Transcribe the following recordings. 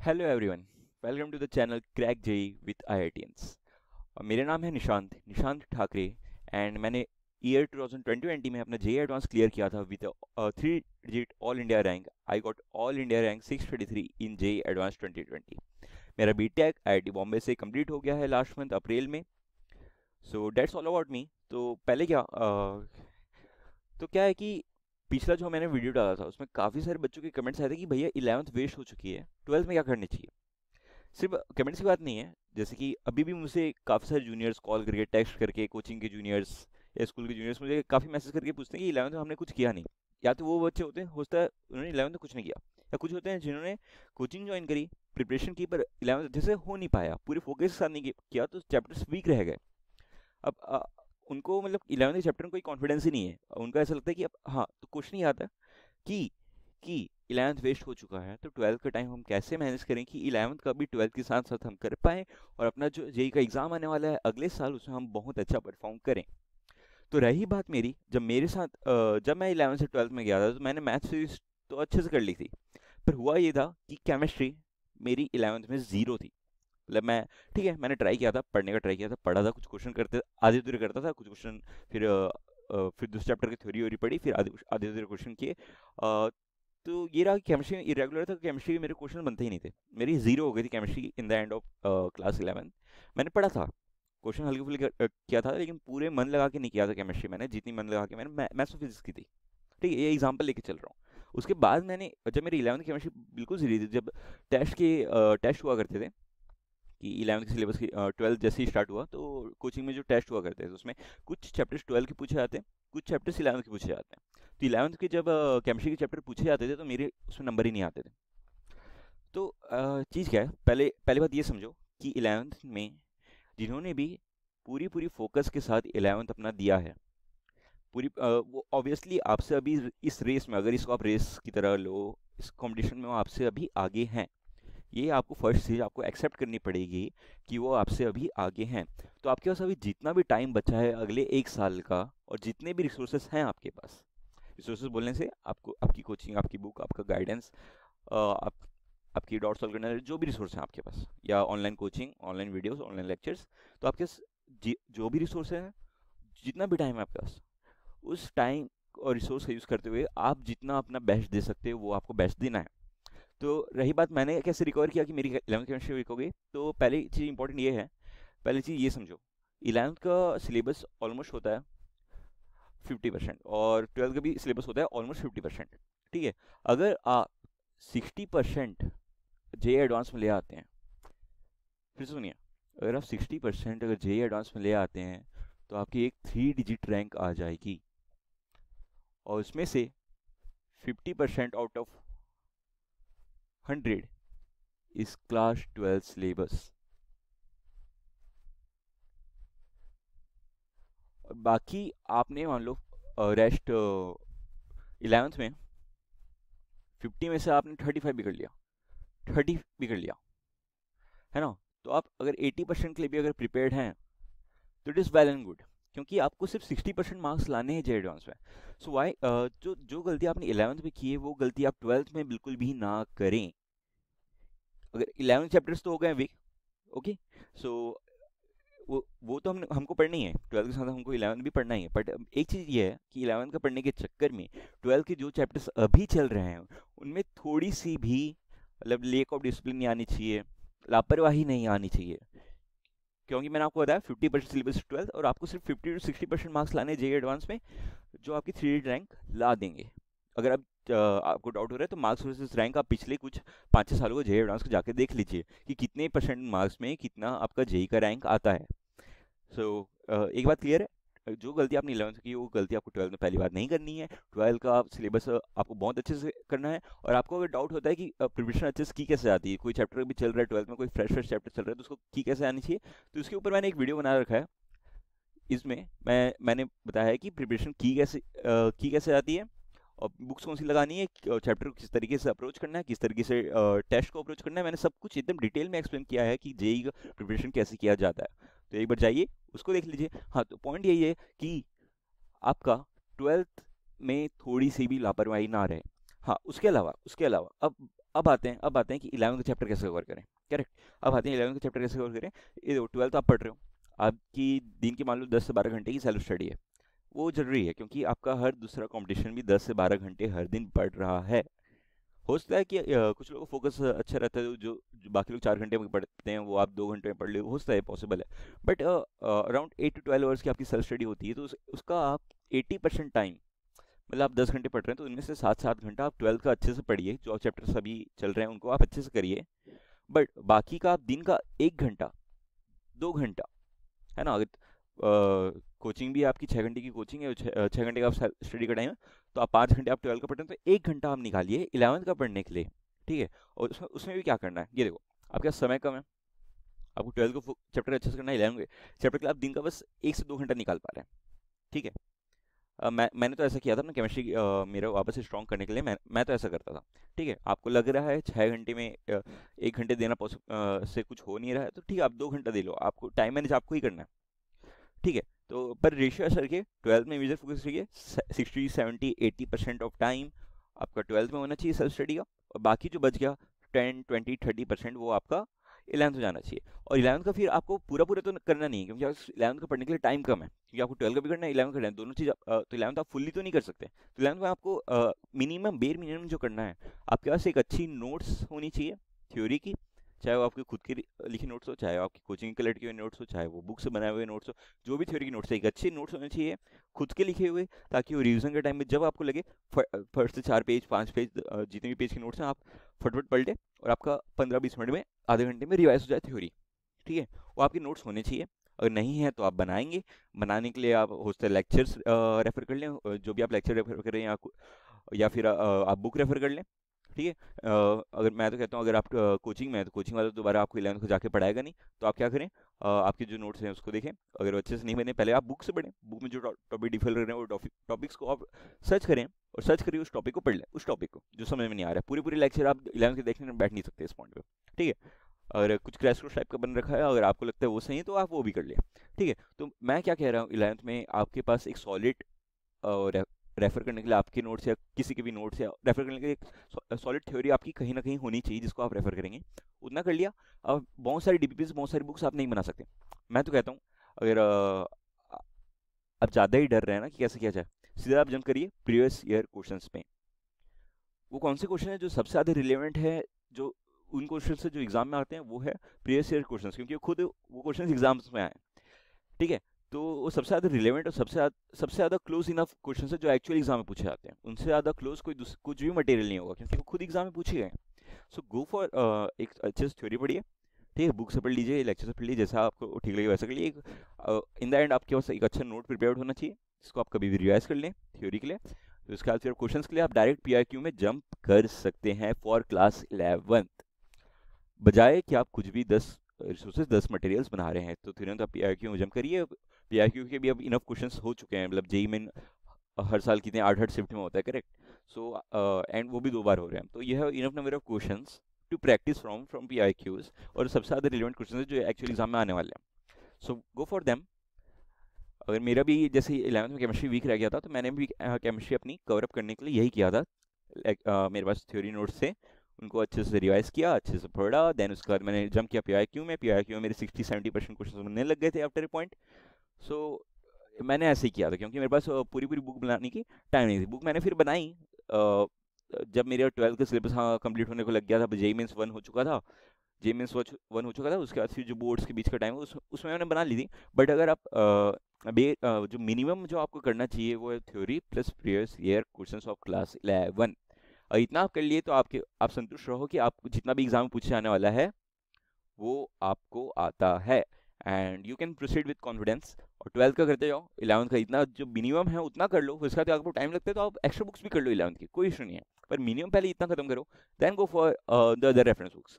Hello everyone, welcome to the channel crack JEE with IITians. मेरा नाम है Nishant Nishant Thackeray and मैंने ईयर 2020 में अपना जेई एडवांस क्लियर किया था with 3 digit all India rank. I got all India rank 623 in JEE advance 2020। मेरा BTech IIT Bombay से कंप्लीट हो गया है लास्ट मंथ अप्रैल में। So that's all about me. तो पहले क्या है कि पिछला जो मैंने वीडियो डाला था उसमें काफ़ी सारे बच्चों के कमेंट्स आए थे कि भैया 11th वेस्ट हो चुकी है, 12th में क्या करनी चाहिए। सिर्फ कमेंट्स की बात नहीं है, जैसे कि अभी भी मुझसे काफ़ी सारे जूनियर्स कॉल करके टेक्स्ट करके, कोचिंग के जूनियर्स या स्कूल के जूनियर्स मुझे काफ़ी मैसेज करके पूछते हैं कि 11th में हमने कुछ किया नहीं। या तो वो बच्चे होते हैं, होता है उन्होंने 11th में कुछ नहीं किया, या कुछ होते हैं जिन्होंने कोचिंग ज्वाइन करी, प्रिपरेशन की, पर 11th जैसे हो नहीं पाया, पूरे फोकस के साथ नहीं किया तो चैप्टर्स वीक रह गए। अब उनको मतलब 11th के चैप्टर में कोई कॉन्फिडेंस ही नहीं है, उनको ऐसा लगता है कि अब हाँ तो कुछ नहीं आता कि कि 11th वेस्ट हो चुका है तो 12th का टाइम हम कैसे मैनेज करें कि 11th का भी 12th के साथ साथ हम कर पाएँ और अपना जो जेई का एग्ज़ाम आने वाला है अगले साल उसमें हम बहुत अच्छा परफॉर्म करें। तो रही बात मेरी, जब मेरे साथ जब मैं 11th से 12th में गया था तो मैंने मैथ सीरीज तो अच्छे से कर ली थी, पर हुआ ये था कि केमिस्ट्री मेरी 11th में ज़ीरो थी। मतलब मैं, ठीक है, मैंने ट्राई किया था, पढ़ने का ट्राई किया था, पढ़ा था, कुछ क्वेश्चन करते आधे अधूरे करता था कुछ क्वेश्चन, फिर फिर दूसरे चैप्टर की थ्योरी वोरी पढ़ी, फिर आधे आधे अधूरे क्वेश्चन किए। तो ये रहा कि केमिस्ट्री में इरेगुलर था, केमिस्ट्री के मेरे क्वेश्चन बनते ही नहीं थे, मेरी जीरो हो गई थी chemistry in the end of class 11। मैंने पढ़ा था, क्वेश्चन हल्के फुल्के किया था, लेकिन पूरे मन लगा के नहीं किया था केमिस्ट्री मैंने, जितनी मन लगा के मैंने मैथ्स और फिजिक्स की थी। ठीक है, ये एग्जाम्पल लेके चल रहा हूँ। उसके बाद मैंने, जब मेरी 11th केमिस्ट्री बिल्कुल जीरो थी, जब टेस्ट हुआ करते थे कि 11th के सिलेबस की 12th जैसे ही स्टार्ट हुआ तो कोचिंग में जो टेस्ट हुआ करते थे उसमें कुछ चैप्टर्स 12 के पूछे जाते हैं, कुछ चैप्टर्स 11th के पूछे जाते हैं। तो 11th के जब केमिस्ट्री के चैप्टर पूछे जाते थे तो मेरे उसमें नंबर ही नहीं आते थे। तो चीज़ क्या है, पहले पहली बात ये समझो कि 11th में जिन्होंने भी पूरी पूरी फोकस के साथ 11th अपना दिया है, पूरी वो ऑब्वियसली आपसे अभी इस रेस में, अगर इसको आप रेस की तरह लो, इस कंपटीशन में वो आपसे अभी आगे हैं। ये आपको फर्स्ट चीज़ आपको एक्सेप्ट करनी पड़ेगी कि वो आपसे अभी आगे हैं। तो आपके पास अभी जितना भी टाइम बचा है अगले 1 साल का, और जितने भी रिसोर्सेस हैं आपके पास, रिसोर्सेज बोलने से आपको आपकी कोचिंग, आपकी बुक, आपका गाइडेंस, आप आपकी डाउट सॉल्व करने वाले जो भी रिसोर्स हैं आपके पास, या online coaching, online videos, online lectures, तो आपके जो भी रिसोर्स हैं, जितना भी टाइम है आपके पास, उस टाइम और रिसोर्स का यूज़ करते हुए आप जितना अपना बेस्ट दे सकते हो वो आपको बेस्ट देना है। तो रही बात मैंने कैसे रिकवर किया कि मेरी 11th केमिस्ट्री वीक हो गई, तो पहली चीज़ इंपॉर्टेंट ये है, पहली चीज़ ये समझो, 11th का सिलेबस ऑलमोस्ट होता है 50% और 12th का भी सिलेबस होता है ऑलमोस्ट 50%। ठीक है, अगर आप 60% जे एडवांस में ले आते हैं, फिर सुनिए, अगर आप 60% अगर जे एडवांस में ले आते हैं तो आपकी एक 3 डिजिट रैंक आ जाएगी, और उसमें से 50% आउट ऑफ 100 इस क्लास 12 सिलेबस। बाकी आपने मान लो रेस्ट 11th में 50 में से आपने 35 भी कर लिया, 30 भी कर लिया, है ना। तो आप अगर 80% के लिए भी अगर प्रिपेयर्ड हैं तो it is well and good, क्योंकि आपको सिर्फ 60% मार्क्स लाने हैं जे एडवांस में। सो वाई जो जो गलती आपने 11th में की है वो गलती आप 12th में बिल्कुल भी ना करें। अगर 11 चैप्टर्स तो हो गए वीक, ओके, सो वो तो हमको पढ़नी है, 12th के साथ हमको 11th भी पढ़ना ही है, बट एक चीज़ ये है कि 11th का पढ़ने के चक्कर में 12th के जो चैप्टर्स अभी चल रहे हैं उनमें थोड़ी सी भी मतलब लेक ऑफ डिसिप्लिन नहीं आनी चाहिए, लापरवाही नहीं आनी चाहिए। क्योंकि मैंने आपको बताया 50% सिलेबस 12th, और आपको सिर्फ 50 to 60% मार्क्स लाने जेई एडवांस में, जो आपकी 3 रैंक ला देंगे। अगर आप आपको डाउट हो रहा है तो मार्क्स वर्सेस रैंक आप पिछले कुछ 5-6 सालों को जेई एडवांस को जाके देख लीजिए कि कितने परसेंट मार्क्स में कितना आपका जेई का रैंक आता है। सो एक बात क्लियर है, जो गलती आपने 11th की वो गलती आपको 12th में पहली बार नहीं करनी है। 12th का सिलेबस आपको बहुत अच्छे से करना है, और आपको अगर डाउट होता है कि प्रिपरेशन अच्छे से की कैसे आती है, कोई चैप्टर भी चल रहा है 12th में, कोई फ्रेश फ्रेश चैप्टर चल रहा है तो उसको की कैसे आनी चाहिए, तो उसके ऊपर मैंने एक वीडियो बना रखा है। इसमें मैंने बताया है कि प्रिपरेशन की कैसे आती है, और बुक्स कौन सी लगानी है, चैप्टर को किस तरीके से अप्रोच करना है, किस तरीके से टेस्ट को अप्रोच करना है। मैंने सब कुछ एकदम डिटेल में एक्सप्लेन किया है कि जेई का प्रिपरेशन कैसे किया जाता है, तो एक बार जाइए उसको देख लीजिए। हाँ, तो पॉइंट यही है कि आपका 12th में थोड़ी सी भी लापरवाही ना रहे। हाँ, उसके अलावा अब अब आते हैं कि 11th का चैप्टर कैसे कवर करें। करेक्ट। अब आते हैं 11th का चैप्टर कैसे कवर करें। ये देखो 12th आप पढ़ रहे हो, आपकी दिन की मान लो 10 से 12 घंटे की सेल्फ स्टडी है। वो जरूरी है क्योंकि आपका हर दूसरा कंपटीशन भी 10 से 12 घंटे हर दिन पढ़ रहा है। हो सकता है कि कुछ लोगों को फोकस अच्छा रहता है, जो बाकी लोग 4 घंटे में पढ़ते हैं वो आप 2 घंटे में पढ़ ले, हो सकता है, पॉसिबल है। बट अराउंड 8 to 12 आवर्स की आपकी सेल्फ स्टडी होती है, तो उसका आप 80% टाइम, मतलब आप 10 घंटे पढ़ रहे हैं तो उनमें से 7-7 घंटा आप 12th का अच्छे से पढ़िए, जो चैप्टर्स अभी चल रहे हैं उनको आप अच्छे से करिए। बट बाकी का आप दिन का 1 घंटा, 2 घंटा, है ना, अगर कोचिंग भी आपकी 6 घंटे की कोचिंग है, 6 घंटे का स्टडी का टाइम है, तो आप 5 घंटे आप 12 का पढ़ रहे हैं, तो 1 घंटा आप निकालिए 11th का पढ़ने के लिए। ठीक है। और उसमें भी क्या करना है, ये देखो, आपके पास समय कम है, आपको 12 को चैप्टर अच्छे से करना है, 11 के चैप्टर के लिए आप दिन का बस 1 से 2 घंटा निकाल पा रहे हैं। ठीक है। मैंने तो ऐसा किया था अपना केमिस्ट्री मेरा वापस से स्ट्रॉन्ग करने के लिए, मैं तो ऐसा करता था। ठीक है। आपको लग रहा है 6 घंटे में 1 घंटे देना से कुछ हो नहीं रहा है, तो ठीक है, आप 2 घंटा दे लो, आपको टाइम मैनेज आपको ही करना है। ठीक है। तो पर रेशियो ऐसा रखिए, 12th में मेजर फोकस रखिए, 60-70-80% ऑफ टाइम आपका 12th में होना चाहिए सेल्फ स्टडी का, और बाकी जो बच गया 10-20-30% वो आपका 11th में जाना चाहिए। और 11th का फिर आपको पूरा पूरा तो करना नहीं है, क्योंकि 11th का पढ़ने के लिए टाइम कम है, क्योंकि आपको 12 का भी करना है, 11 का करना है, दोनों चीज़ तो 11th आप फुल्ली तो नहीं कर सकते। तो 11th में आपको मिनिमम बेर मिनिमम जो करना है, आपके पास एक अच्छी नोट्स होनी चाहिए थ्योरी की, चाहे वो आपके खुद की लिखी नोट्स हो, चाहे आपकी कोचिंग के लड़के हुए नोट्स हो, चाहे वो बुक से बनाए हुए नोट्स हो, जो भी थ्योरी की नोट्स है, एक अच्छे नोट्स होने चाहिए खुद के लिखे हुए, ताकि वो रिवीजन के टाइम में जब आपको लगे फर्स्ट से 4 पेज 5 पेज जितने भी पेज की नोट्स हैं आप फटफट पढ़ लें, और आपका 15-20 मिनट में, आधे घंटे में रिवाइज हो जाए थ्योरी। ठीक है। वो आपके नोट्स होने चाहिए, अगर नहीं है तो आप बनाएंगे। बनाने के लिए आप हो सकता है लेक्चर्स रेफर कर लें, जो भी आप लेक्चर रेफर कर रहे हैं, या फिर आप बुक रेफर कर लें। ठीक है। अगर मैं तो कहता हूँ, अगर आप कोचिंग में है तो कोचिंग वाला दोबारा आपको 11th को जाके पढ़ाएगा नहीं, तो आप क्या करें, आपके जो नोट्स हैं उसको देखें, अगर वो अच्छे से नहीं बने पहले आप बुक से पढ़ें, बुक में जो टॉपिक डिफर कर रहे हैं वो टॉपिक्स को आप सर्च करें, और सर्च करिए उस टॉपिक को पढ़ लें, उस टॉपिक को जो समझ में नहीं आ रहा है। पूरी पूरी लेक्चर आप 11th के देखने में बैठ नहीं सकते इस पॉइंट पे। ठीक है। अगर कुछ क्रैश कोर्स टाइप का बन रखा है, अगर आपको लगता है वो सही है, तो आप वो भी कर लिया। ठीक है। तो मैं क्या कह रहा हूँ, 11th में आपके पास एक सॉलिड रेफर करने के लिए आपके नोट्स या किसी के भी नोट्स या रेफर करने के लिए एक सॉलिड थ्योरी आपकी कहीं ना कहीं होनी चाहिए, जिसको आप रेफर करेंगे, उतना कर लिया। अब बहुत सारी डीपीपीज, बहुत सारी बुक्स आप नहीं बना सकते। मैं तो कहता हूँ, अगर आप ज़्यादा ही डर रहे हैं ना कि कैसे किया जाए, सीधा आप जंप करिए प्रीवियस ईयर क्वेश्चंस पे। वो कौन से क्वेश्चन है जो सबसे ज़्यादा रिलेवेंट है, जो उन क्वेश्चन से जो एग्जाम में आते हैं, वो है प्रीवियस ईयर क्वेश्चंस, क्योंकि खुद वो क्वेश्चन एग्जाम्स में आए। ठीक है। तो वो सबसे ज़्यादा रिलेवेंट और सबसे ज़्यादा क्लोज इनफ क्वेश्चन है जो एक्चुअल एग्जाम में पूछे जाते हैं, उनसे ज़्यादा क्लोज कुछ भी मटेरियल नहीं होगा, क्योंकि वो खुद एग्जाम में पूछे गए हैं। सो गो फॉर एक अच्छे से थ्योरी पढ़िए। ठीक है। बुक से पढ़ लीजिए, लेक्चर से पढ़ लीजिए, जैसा आपको ठीक लगे वैसा कर लीजिए। इन द एंड आपके पास एक अच्छा नोट प्रिपेयर्ड होना चाहिए, जिसको आप कभी भी रिवाइज कर लें थ्योरी के लिए। तो उसके बाद फिर क्वेश्चंस के लिए आप डायरेक्ट पीआईक्यू में जंप कर सकते हैं फॉर क्लास 11th, बजाय कि आप कुछ भी 10 रिसोर्सेज 10 मटेरियल्स बना रहे हैं। तो तुरंत आप पीआईक्यू में जंप करिए। पीआईक्यू के भी अब इनफ क्वेश्चंस हो चुके हैं, मतलब जेई में हर साल कितने 8-8 शिफ्ट में होता है, करेक्ट। सो एंड वो भी 2 बार हो रहे हैं, तो यह है enough number of questions to practise from PIQs, और सबसे ज़्यादा रिलेवेंट क्वेश्चन है जो एक्चुअली एग्जाम में आने वाले हैं। सो गो फॉर देम। अगर मेरा भी जैसे 11th में केमिस्ट्री वीक रह गया था, तो मैंने भी केमिस्ट्री अपनी कवर अप करने के लिए यही किया था। मेरे पास थ्योरी नोट्स थे, उनको अच्छे से रिवाइज किया, अच्छे से पढ़ा, देन उसके बाद मैंने जंप किया पीआईक्यू में। पीआईक्यू में मेरे 60-70% क्वेश्चन बनने लग गए थे आफ्टर ए पॉइंट। सो मैंने ऐसे ही किया था, क्योंकि मेरे पास पूरी पूरी बुक बनाने की टाइम नहीं थी। बुक मैंने फिर बनाई जब मेरे 12th का सिलेबस कंप्लीट होने को लग गया था, जेई मेंस 1 हो चुका था, जे मेंस 1 हो चुका था, उसके बाद फिर जो बोर्ड्स के बीच का टाइम है उसमें मैंने बना ली थी। बट अगर आप जो मिनिमम जो आपको करना चाहिए वो है theory plus previous year questions of class 11। इतना आप कर लिए तो आप संतुष्ट रहो कि आपको जितना भी एग्जाम पूछे जाने वाला है वो आपको आता है, and you can proceed with confidence. और 12th का करते जाओ, 11th का इतना जो मिनिमम है उतना कर लो, उसके बाद आपको टाइम लगता है तो आप एक्स्ट्रा बुक्स भी कर लो 11th की, कोई इशू नहीं है, पर मिनिमम पहले इतना खत्म करो, then go for the other reference books.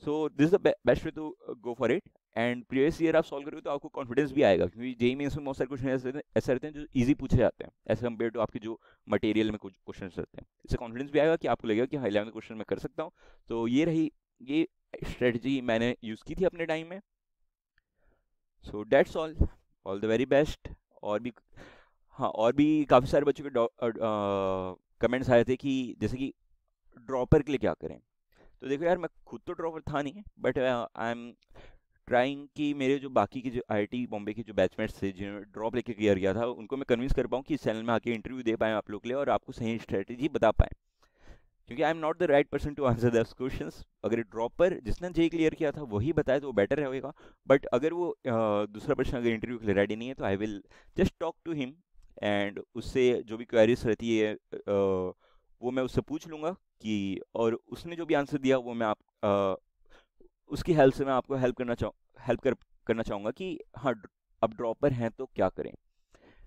So this is the best way to go for it. And previous year आप सॉल्व करोगे तो आपको कॉन्फिडेंस भी आएगा, क्योंकि जेई में इसमें बहुत सारे क्वेश्चन ऐसे रहते हैं जो इजी पूछे जाते हैं एज कम्पेयर टू आपके जो मटेरियल में कुछ क्वेश्चन रहते हैं। इससे कॉन्फिडेंस भी आएगा कि आपको लगेगा कि हाँ 11th क्वेश्चन मैं कर सकता हूँ। तो ये स्ट्रेटजी मैंने यूज़ की थी अपने टाइम में। सो that's all the very best. और भी, हाँ, और भी काफ़ी सारे बच्चों के कमेंट्स आए थे कि जैसे कि ड्रॉपर के लिए क्या करें। तो देखो यार, मैं खुद तो ड्रॉपर था नहीं, बट आई एम ट्राइंग कि मेरे जो बाकी के जो आईआईटी बॉम्बे के जो बैचमेट्स थे जिन्होंने ड्रॉप लेके क्लियर किया था, उनको मैं कन्विंस कर पाऊँ कि इस चैनल में आके इंटरव्यू दे पाएँ आप लोग के लिए और आपको सही स्ट्रेटेजी बता पाएँ। क्योंकि I am not the right person to answer these questions. अगर ड्रॉपर जिसने जे क्लियर किया था वही बताए तो वो बेटर रहेगा। बट अगर वो दूसरा पर्सन अगर इंटरव्यू के लिए रेडी नहीं है, तो I will just talk to him, and उससे जो भी क्वेरीज रहती है वो मैं उससे पूछ लूँगा कि, और उसने जो भी आंसर दिया वो मैं उसकी हेल्प से मैं आपको हेल्प करना चाहूँगा कि हाँ, अब ड्रॉपर हैं तो क्या करें।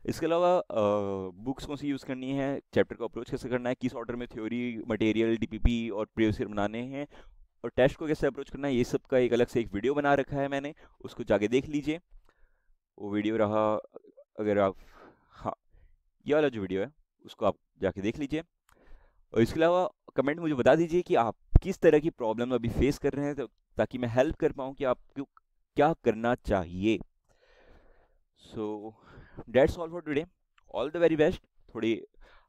इसके अलावा बुक्स कौन सी यूज़ करनी है, चैप्टर को अप्रोच कैसे करना है, किस ऑर्डर में थ्योरी, मटेरियल, डीपीपी और प्रीवियस ईयर बनाने हैं, और टेस्ट को कैसे अप्रोच करना है, ये सब का एक अलग से एक वीडियो बना रखा है मैंने, उसको जाके देख लीजिए। वो वीडियो रहा, अगर आप, हाँ, ये वाला जो वीडियो है उसको आप जाके देख लीजिए। और इसके अलावा कमेंट मुझे बता दीजिए कि आप किस तरह की प्रॉब्लम अभी फेस कर रहे हैं, ताकि मैं हेल्प कर पाऊँ कि आपको क्या करना चाहिए। सो that's all for today, all the very best. थोड़ी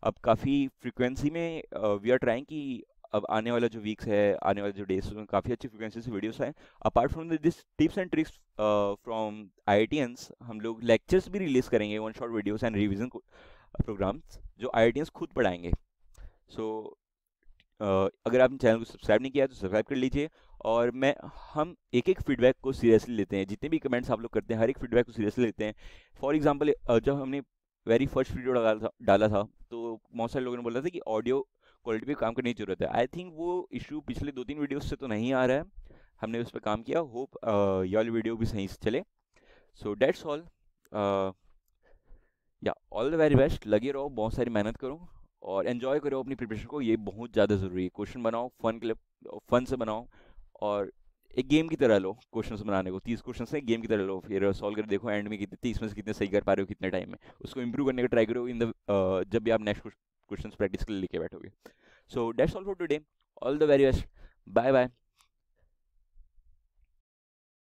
अब काफ़ी फ्रिक्वेंसी में वी आर ट्राइंग कि अब आने वाला जो वीक्स है, आने वाले जो डेज, उसमें काफ़ी अच्छी फ्रिक्वेंसी से वीडियोस आए। Apart from this tips and tricks from IITians, हम लोग लेक्चर्स भी रिलीज करेंगे, one shot videos and revision programs जो आईआईटियंस खुद पढ़ाएंगे। सो अगर आपने चैनल को सब्सक्राइब नहीं किया है तो सब्सक्राइब कर लीजिए। और हम एक एक फीडबैक को सीरियसली लेते हैं, जितने भी कमेंट्स आप लोग करते हैं हर एक फीडबैक को सीरियसली लेते हैं। फॉर एग्जांपल, जब हमने वेरी फर्स्ट वीडियो डाला था तो बहुत सारे लोगों ने बोला था कि ऑडियो क्वालिटी पे काम करने की जरूरत है। आई थिंक वो इशू पिछले 2-3 वीडियोस से तो नहीं आ रहा है, हमने उस पर काम किया। होप ये वाली वीडियो भी सही से चले। सो डेट्स ऑल, या ऑल द वेरी बेस्ट। लगे रहो, बहुत सारी मेहनत करो और एंजॉय करो अपनी प्रिपरेशन को, ये बहुत ज़्यादा ज़रूरी है। क्वेश्चन बनाओ फन के लिए, फन से बनाओ, और एक गेम की तरह लो क्वेश्चंस बनाने को। 30 क्वेश्चन से गेम की तरह लो, फिर सॉल्व कर देखो एंड में कितने 30 में से कितने सही कर पा रहे हो कितने टाइम में। उसको इंप्रूव करने का ट्राई करो इन द जब भी आप नेक्स्ट क्वेश्चन प्रैक्टिस के लिए लेके बैठोगे। So that's all for today, all the very best, bye bye.